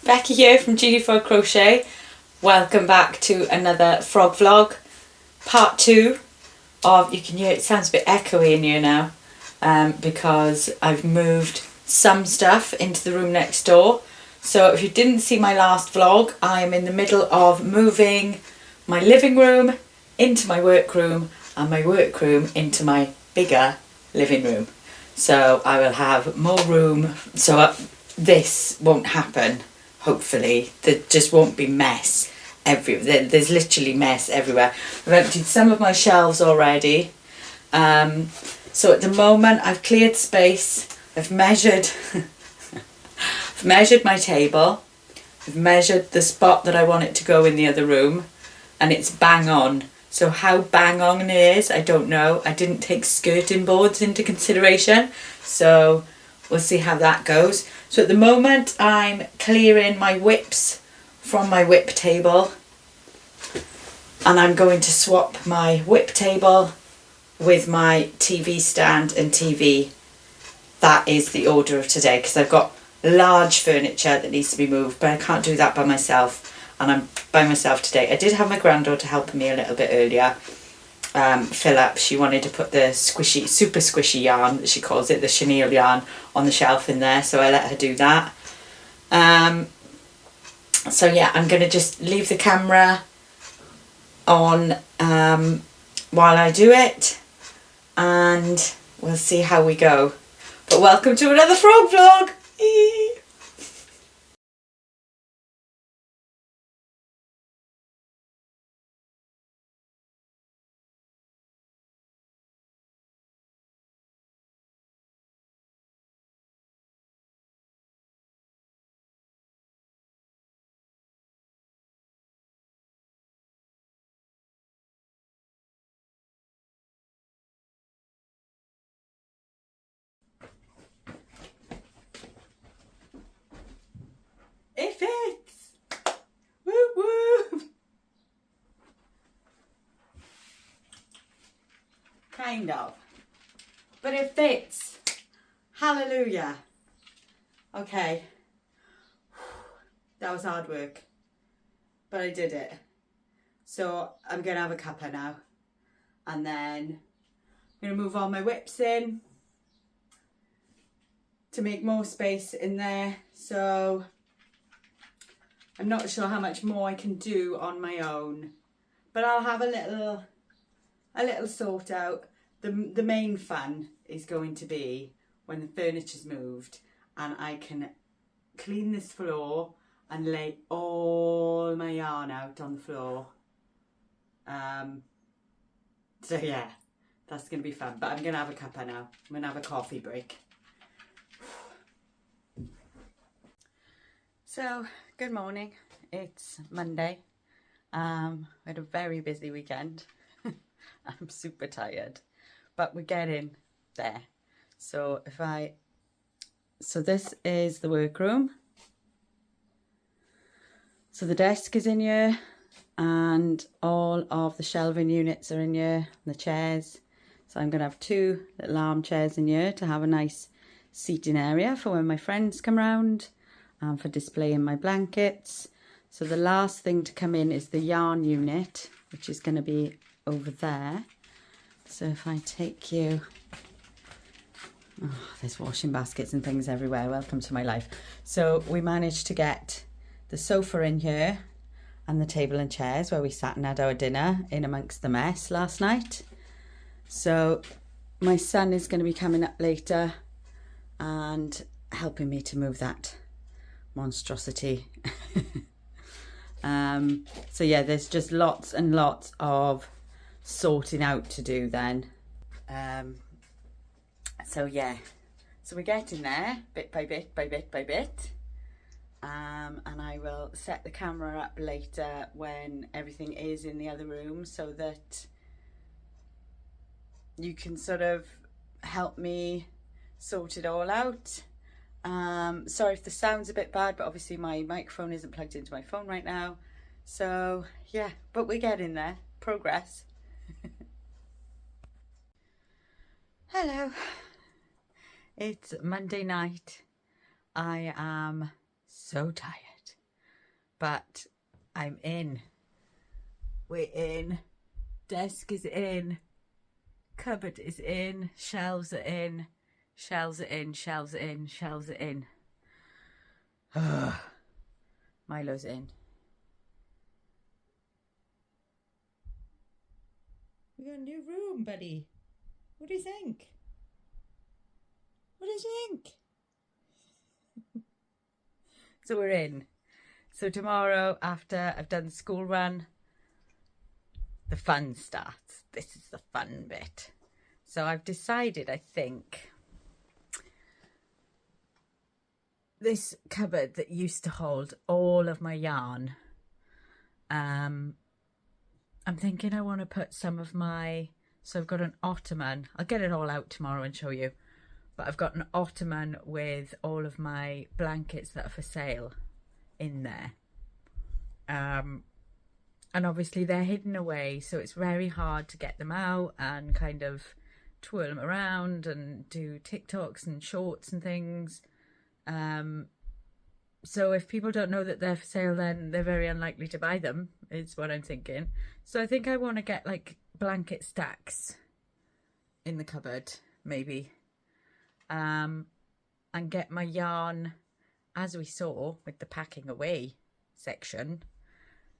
Becky here from GD Frog Crochet. Welcome back to another frog vlog, part 2 of, you can hear it sounds a bit echoey in here now because I've moved some stuff into the room next door. So if you didn't see my last vlog, I'm in the middle of moving my living room into my workroom and my workroom into my bigger living room. So I will have more room, so this won't happen. Hopefully, there just won't be mess everywhere. There's literally mess everywhere. I've emptied some of my shelves already. So at the moment, I've cleared space. I've measured, I've measured my table. I've measured the spot that I want it to go in the other room, and it's bang on. So how bang on it is, I don't know. I didn't take skirting boards into consideration, so we'll see how that goes. So at the moment I'm clearing my whips from my whip table, and I'm going to swap my whip table with my TV stand and TV. That is the order of today, because I've got large furniture that needs to be moved, but I can't do that by myself, and I'm by myself today. I did have my granddaughter helping me a little bit earlier. Fill up. She wanted to put the squishy, super squishy yarn, that she calls it, the chenille yarn, on the shelf in there, so I let her do that. So yeah, I'm going to just leave the camera on while I do it, and we'll see how we go. But welcome to another frog vlog! It fits! Woo woo! Kind of. But it fits. Hallelujah. Okay. That was hard work, but I did it. So I'm going to have a cuppa now, and then I'm going to move all my whips in to make more space in there. So I'm not sure how much more I can do on my own, but I'll have a little sort out. The main fun is going to be when the furniture's moved and I can clean this floor and lay all my yarn out on the floor. So yeah, that's going to be fun. But I'm going to have a cuppa now. I'm going to have a coffee break. So, good morning. It's Monday. I had a very busy weekend. I'm super tired, but we're getting there. So this is the workroom. So the desk is in here, and all of the shelving units are in here, the chairs. So I'm going to have 2 little armchairs in here to have a nice seating area for when my friends come round, and for displaying my blankets. So the last thing to come in is the yarn unit, which is going to be over there. So if I take you... Oh, there's washing baskets and things everywhere. Welcome to my life. So we managed to get the sofa in here and the table and chairs where we sat and had our dinner in amongst the mess last night. So my son is going to be coming up later and helping me to move that monstrosity. So yeah, there's just lots and lots of sorting out to do then. So yeah, so we're getting there bit by bit by bit by bit. And I will set the camera up later when everything is in the other room, so that you can sort of help me sort it all out. Sorry if the sound's a bit bad, but obviously my microphone isn't plugged into my phone right now. So yeah, but we're getting there. Progress. Hello. It's Monday night. I am so tired. but I'm in. We're in. Desk is in. Cupboard is in. Shelves are in. Shelves are in. Shelves are in. Shelves are in. Milo's in. We got a new room, buddy. What do you think? What do you think? So we're in. So tomorrow, after I've done the school run, the fun starts. This is the fun bit. So I've decided, I think, this cupboard that used to hold all of my yarn, I'm thinking I want to put some of my, so I've got an ottoman. I'll get it all out tomorrow and show you. But I've got an ottoman with all of my blankets that are for sale in there. And obviously they're hidden away, so it's very hard to get them out and kind of twirl them around and do TikToks and shorts and things. So if people don't know that they're for sale, then they're very unlikely to buy them, is what I'm thinking. So I think I want to get like blanket stacks in the cupboard, maybe. And get my yarn, as we saw with the packing away section.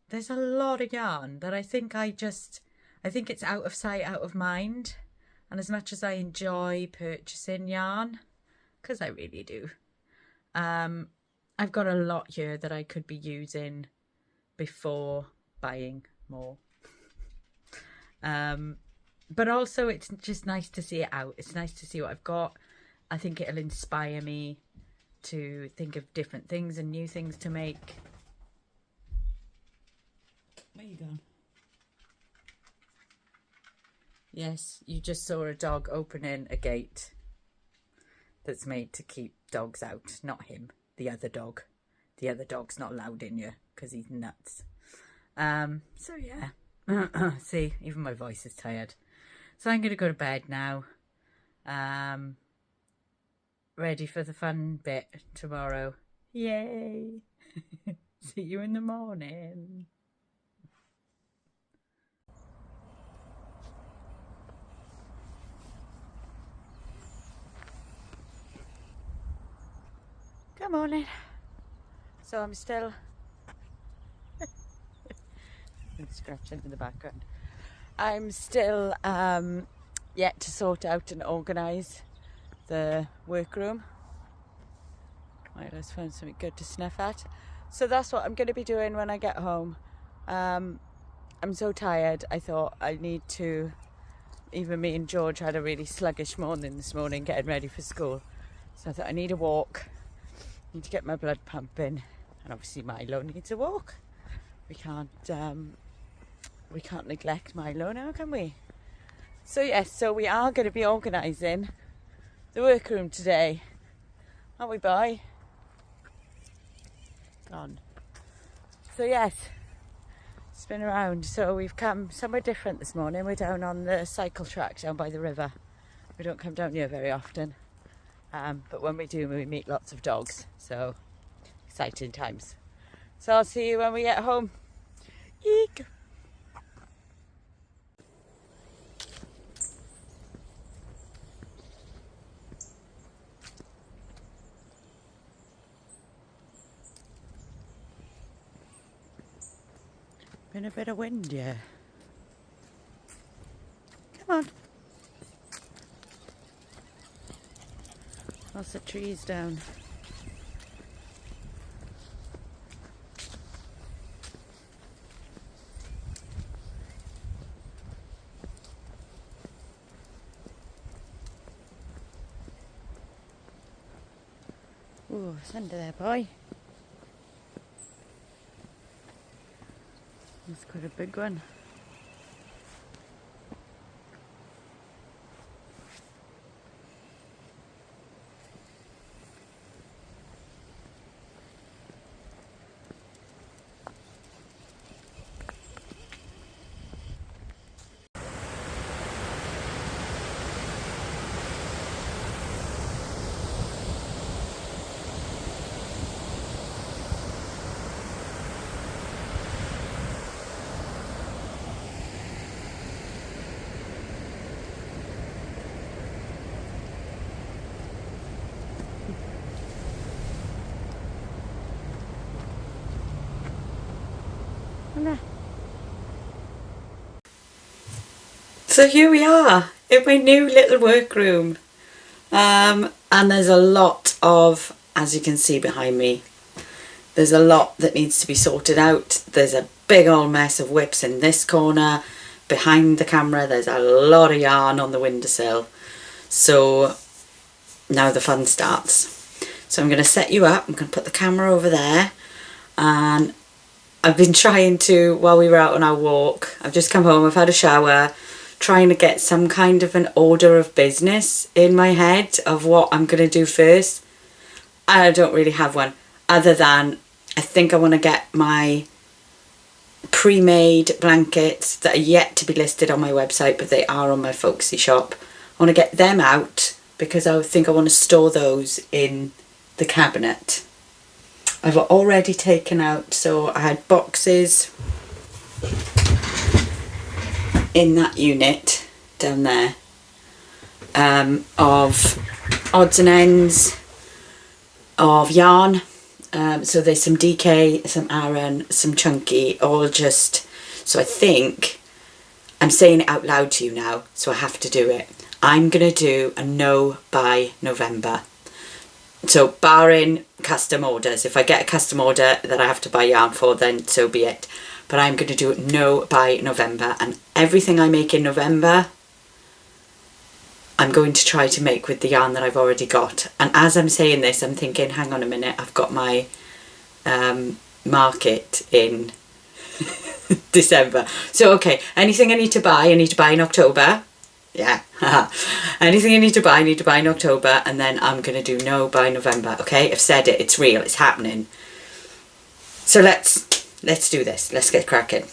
There's a lot of yarn that I think it's out of sight, out of mind. And as much as I enjoy purchasing yarn, because I really do, I've got a lot here that I could be using before buying more. But also it's just nice to see it out. It's nice to see what I've got. I think it'll inspire me to think of different things and new things to make. Where you going? Yes, you just saw a dog opening a gate that's made to keep dogs out, not him, the other dog. The other dog's not allowed in here because he's nuts. So yeah, see, even my voice is tired. So I'm going to go to bed now. Ready for the fun bit tomorrow. Yay! See you in the morning. Good morning. So I'm still scratching in the background. I'm still yet to sort out and organise the workroom. Right, let's find something good to sniff at. So that's what I'm going to be doing when I get home. I'm so tired. I thought I need to, even me and George had a really sluggish morning this morning getting ready for school. So I thought I need a walk. Need to get my blood pumping, and obviously Milo needs a walk. We can't neglect Milo now, can we? So yes, so we are going to be organising the workroom today, aren't we, boy? Gone. So yes, spin around. So we've come somewhere different this morning. We're down on the cycle track down by the river. We don't come down here very often. But when we do, we meet lots of dogs. So, exciting times. So I'll see you when we get home. Eek! Been a bit of wind, yeah. Come on. Lots of trees down. Ooh, it's under there, boy. That's quite a big one. So here we are in my new little workroom, and there's a lot of, as you can see behind me, there's a lot that needs to be sorted out. There's a big old mess of whips in this corner. Behind the camera there's a lot of yarn on the windowsill. So now the fun starts. So I'm going to set you up, I'm going to put the camera over there, and I've been trying to, while we were out on our walk, I've just come home, I've had a shower, trying to get some kind of an order of business in my head of what I'm going to do first. I don't really have one, other than I think I want to get my pre-made blankets that are yet to be listed on my website, but they are on my folksy shop. I want to get them out because I think I want to store those in the cabinet. I've already taken out, so I had boxes in that unit down there of odds and ends of yarn. So there's some DK, some Aran, some chunky, all just, so I think, I'm saying it out loud to you now, so I have to do it. I'm going to do a no by November. So barring custom orders, if I get a custom order that I have to buy yarn for, then so be it. But I'm going to do it no by November, and everything I make in November, I'm going to try to make with the yarn that I've already got. And as I'm saying this, I'm thinking, hang on a minute, I've got my market in December. So okay, anything I need to buy in October. Yeah, anything I need to buy in October, and then I'm going to do no by November. Okay, I've said it, it's real, it's happening. So let's do this, let's get cracking.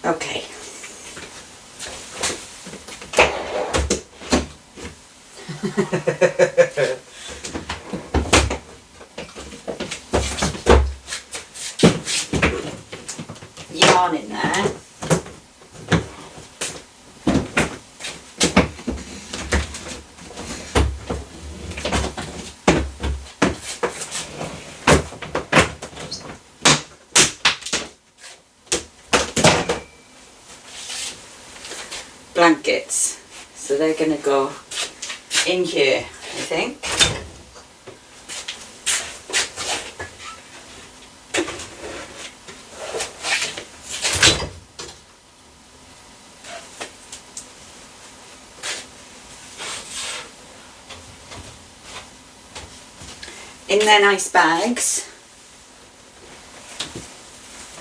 Okay. Yarn in there. Blankets, so they're going to go in here, I think. In their nice bags,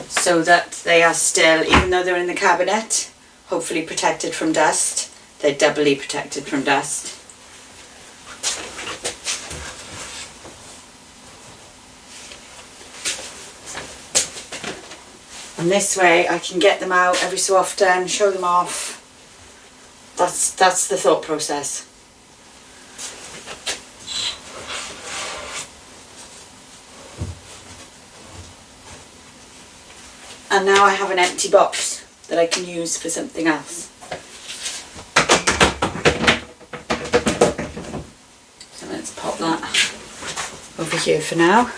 so that they are still, even though they're in the cabinet, hopefully protected from dust. They're doubly protected from dust. And this way I can get them out every so often, show them off. That's the thought process. And now I have an empty box that I can use for something else. So let's pop that over here for now.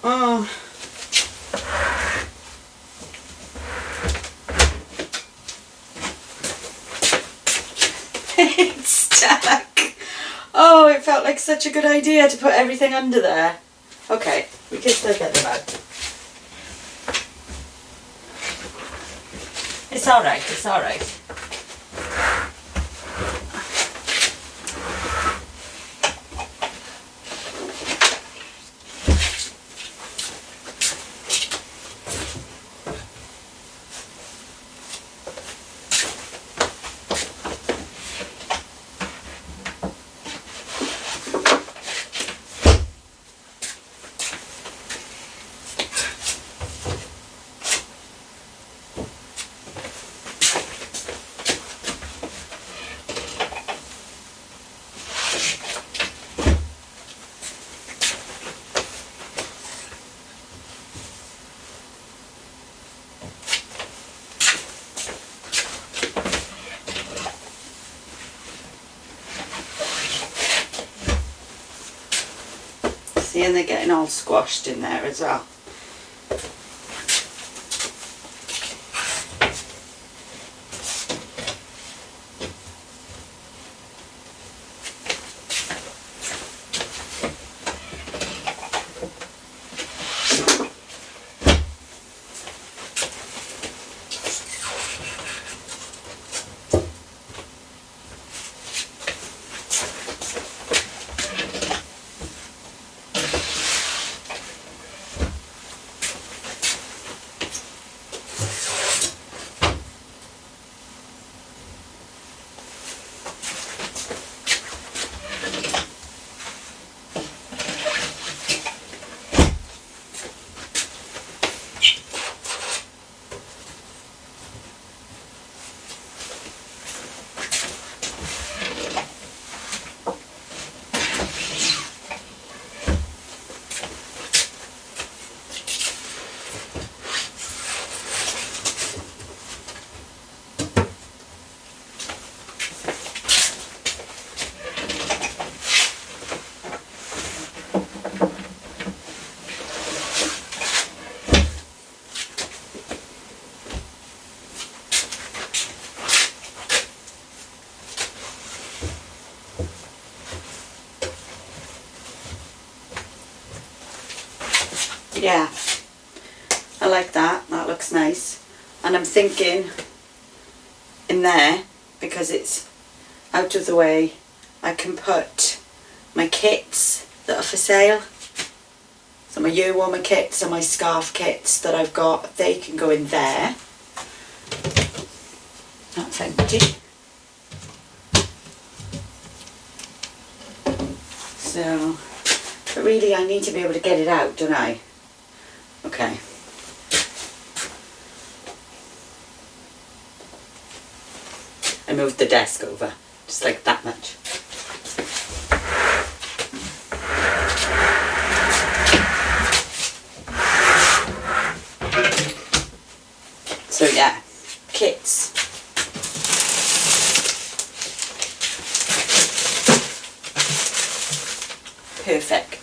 Oh. It's stuck. Oh, it felt like such a good idea to put everything under there. Okay, we can still get them out. It's alright, it's alright. See, and they're getting all squashed in there as well. Yeah, I like that. That looks nice. And I'm thinking in there, because it's out of the way, I can put my kits that are for sale. So my year warmer kits and my scarf kits that I've got, they can go in there. That's empty. So, but really I need to be able to get it out, don't I? Okay. I moved the desk over, just like that much. So yeah, kits. Perfect.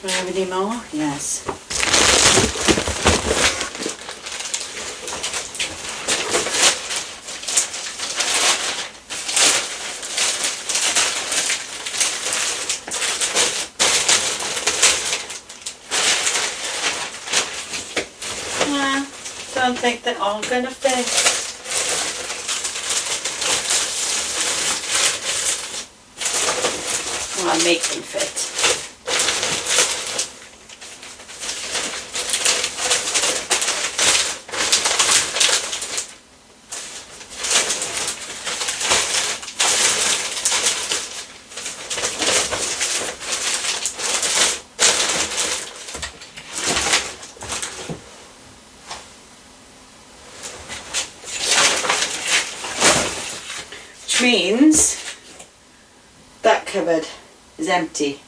Do I have any more? Yes. Yeah, don't think they're all gonna fit. Well, I'll make them fit. Which means that cupboard is empty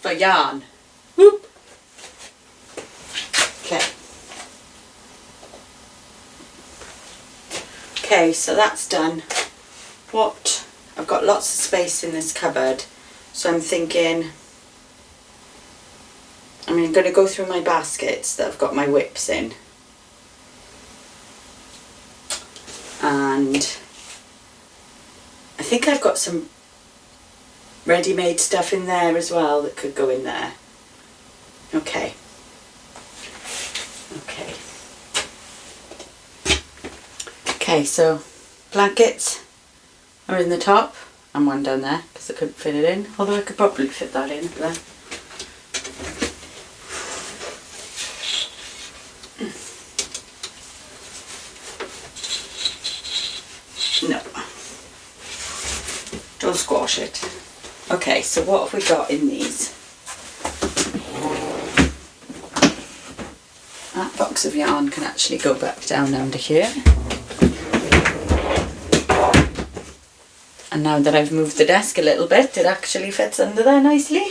for yarn. Whoop. Okay. Okay, so that's done. I've got lots of space in this cupboard, so I'm thinking I'm going to go through my baskets that I've got my whips in. And I think I've got some ready-made stuff in there as well that could go in there. Okay. Okay. Okay, so blankets are in the top and one down there because I couldn't fit it in, although I could probably fit that in there. wash it. Okay, so what have we got in these? That box of yarn can actually go back down under here. And now that I've moved the desk a little bit, it actually fits under there nicely.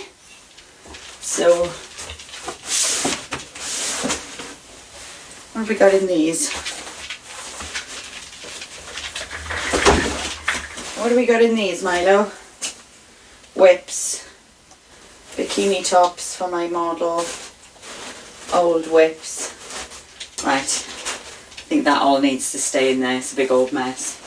So, what have we got in these? What have we got in these, Milo? Whips, bikini tops for my model, old whips. Right, I think that all needs to stay in there, it's a big old mess.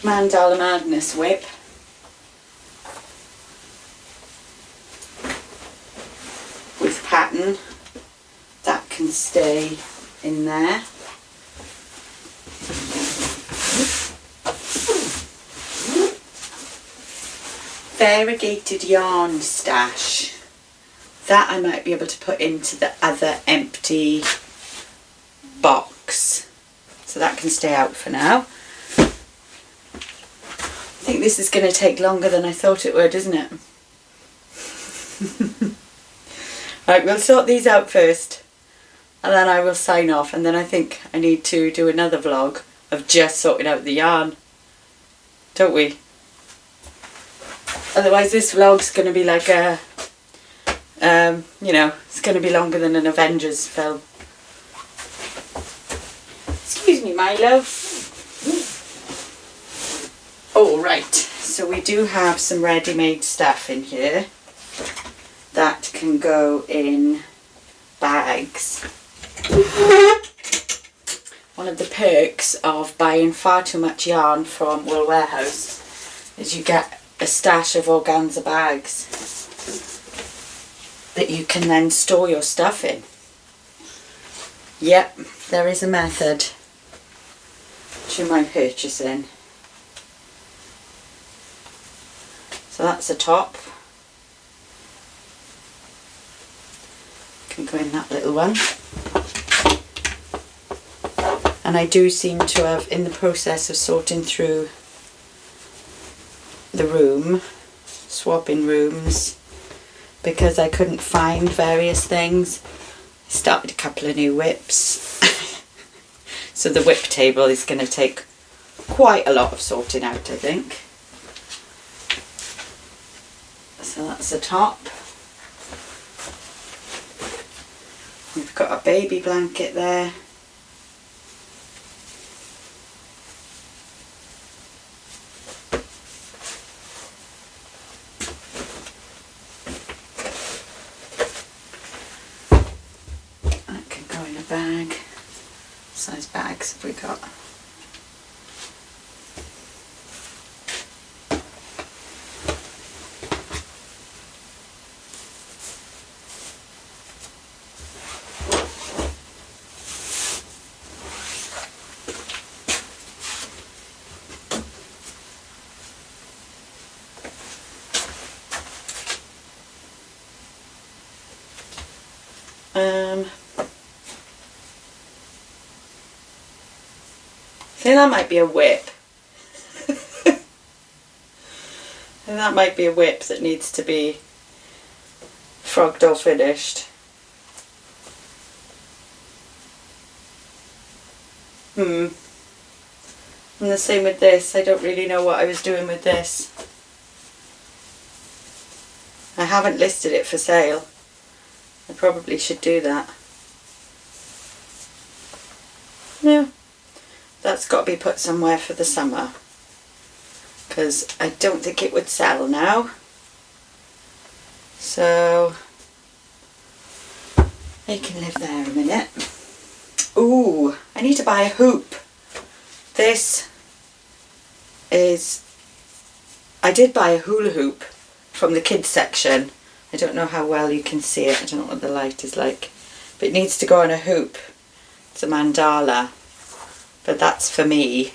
Mandala Madness whip. With pattern, that can stay in there. Variegated yarn stash. That I might be able to put into the other empty box. So that can stay out for now. I think this is going to take longer than I thought it would, isn't it? Right, we'll sort these out first and then I will sign off, and then I think I need to do another vlog of just sorting out the yarn, don't we? Otherwise this vlog's going to be like a, you know, it's going to be longer than an Avengers film. Excuse me, Milo. Oh, right, so we do have some ready-made stuff in here that can go in bags. One of the perks of buying far too much yarn from Wool Warehouse is you get a stash of organza bags that you can then store your stuff in. Yep, there is a method to my purchasing. So that's the top. Can go in that little one. And I do seem to have, in the process of sorting through the room, swapping rooms, because I couldn't find various things, I started a couple of new whips. So the whip table is going to take quite a lot of sorting out, I think. So that's the top. We've got a baby blanket there. That can go in a bag. What size bags have we got? I think that might be a whip. I think that might be a whip that needs to be frogged or finished. And the same with this. I don't really know what I was doing with this. I haven't listed it for sale. I probably should do that. Yeah. That's got to be put somewhere for the summer, because I don't think it would sell now. So they can live there a minute. Ooh, I need to buy a hoop. This is, I did buy a hula hoop from the kids section. I don't know how well you can see it. I don't know what the light is like, but it needs to go on a hoop. It's a mandala. But that's for me,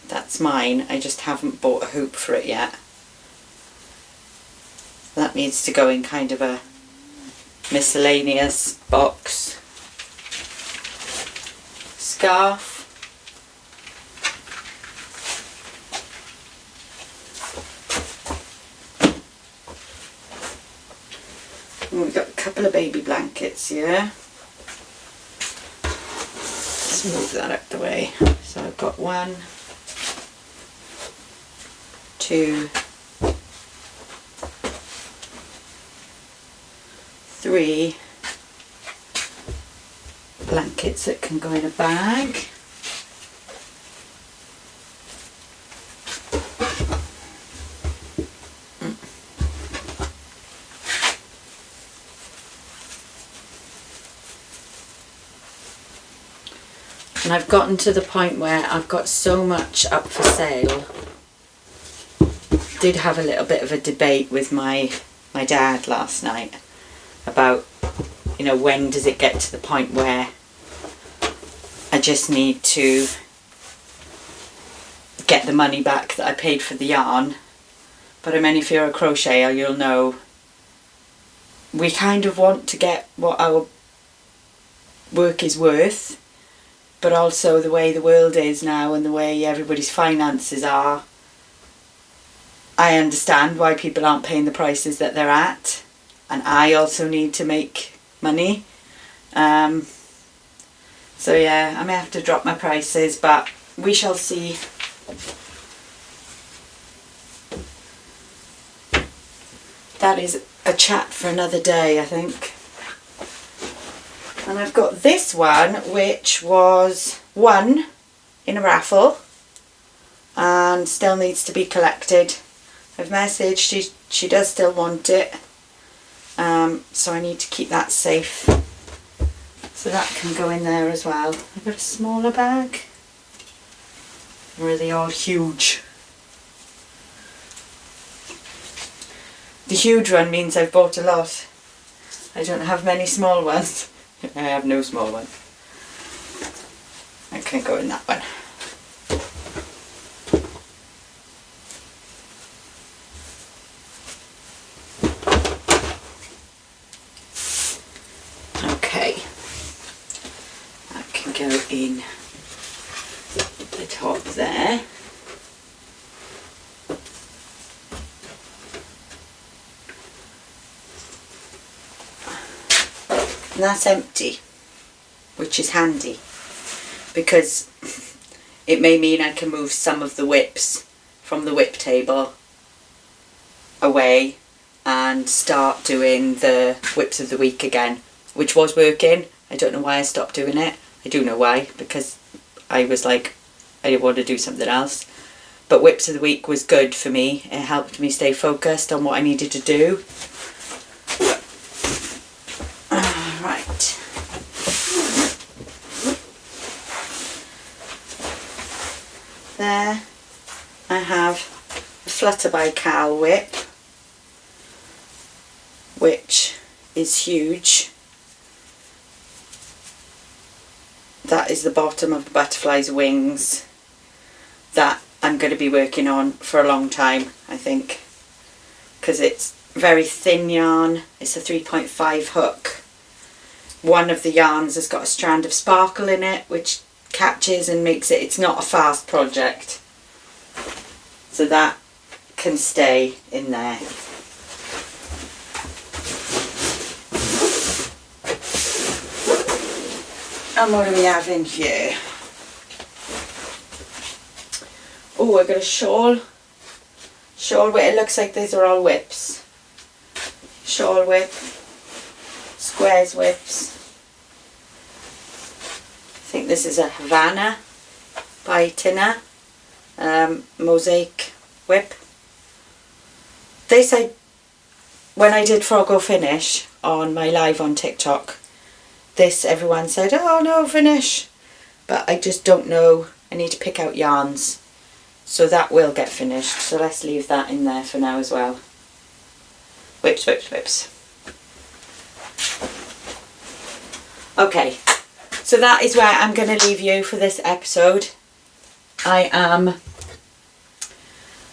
that's mine. I just haven't bought a hoop for it yet. That needs to go in kind of a miscellaneous box. scarf. And we've got a couple of baby blankets here. Let's move that out the way. So I've got 1, 2, 3 blankets that can go in a bag. And I've gotten to the point where I've got so much up for sale. Did have a little bit of a debate with my dad last night about, you know, when does it get to the point where I just need to get the money back that I paid for the yarn. But I mean, if you're a crocheter, you'll know we kind of want to get what our work is worth. But also the way the world is now and the way everybody's finances are, I understand why people aren't paying the prices that they're at. And I also need to make money. So yeah, I may have to drop my prices, but we shall see. That is a chat for another day, I think. And I've got this one, which was won in a raffle and still needs to be collected. I've messaged, she does still want it, so I need to keep that safe. So that can go in there as well. I've got a smaller bag. Or are they all huge? The huge one means I've bought a lot. I don't have many small ones. I have no small one. I can go in that one. Okay. That can go in the top there. And that's empty, which is handy because it may mean I can move some of the whips from the whip table away and start doing the whips of the week again, which was working. I don't know why I stopped doing it. I do know why, because I was like, I didn't want to do something else. But whips of the week was good for me. It helped me stay focused on what I needed to do. Right. There I have a Flutter by Cal whip, which is huge. That is the bottom of the butterfly's wings that I'm going to be working on for a long time, I think, because it's very thin yarn. It's a 3.5 hook. One of the yarns has got a strand of sparkle in it, which catches and makes it, it's not a fast project. So that can stay in there. And what do we have in here? Oh, I've got a shawl. Shawl whip. It looks like these are all whips. Shawl whip. Squares whips. I think this is a Havana by Tina. Mosaic whip. They say when I did Frog or Finish on my live on TikTok, everyone said, oh no, finish, but I just don't know. I need to pick out yarns, so that will get finished, so let's leave that in there for now as well. Whips, whips, whips. Okay, so that is where I'm going to leave you for this episode. I am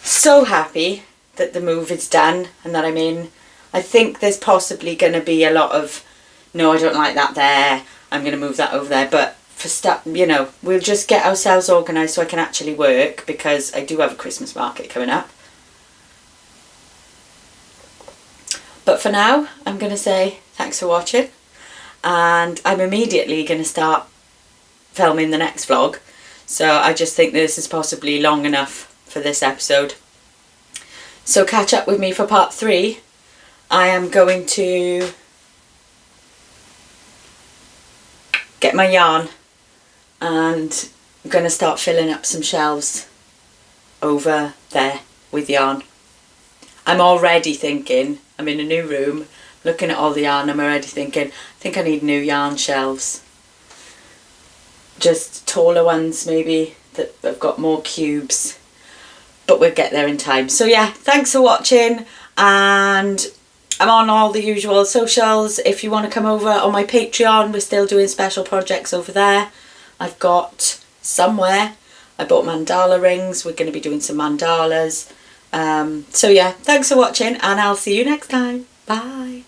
so happy that the move is done and that I'm in. I think there's possibly going to be a lot of, no, I don't like that there, I'm going to move that over there. But for stuff, you know, we'll just get ourselves organised so I can actually work, because I do have a Christmas market coming up. But for now, I'm going to say thanks for watching, and I'm immediately going to start filming the next vlog. So I just think this is possibly long enough for this episode. So catch up with me for part 3. I am going to get my yarn and I'm going to start filling up some shelves over there with yarn. I'm already thinking, I'm in a new room, looking at all the yarn, I'm already thinking, I think I need new yarn shelves. Just taller ones maybe, that have got more cubes. But we'll get there in time. So yeah, thanks for watching, and I'm on all the usual socials. If you want to come over on my Patreon, we're still doing special projects over there. I've got somewhere, I bought mandala rings, we're going to be doing some mandalas. So yeah, thanks for watching, and I'll see you next time. Bye.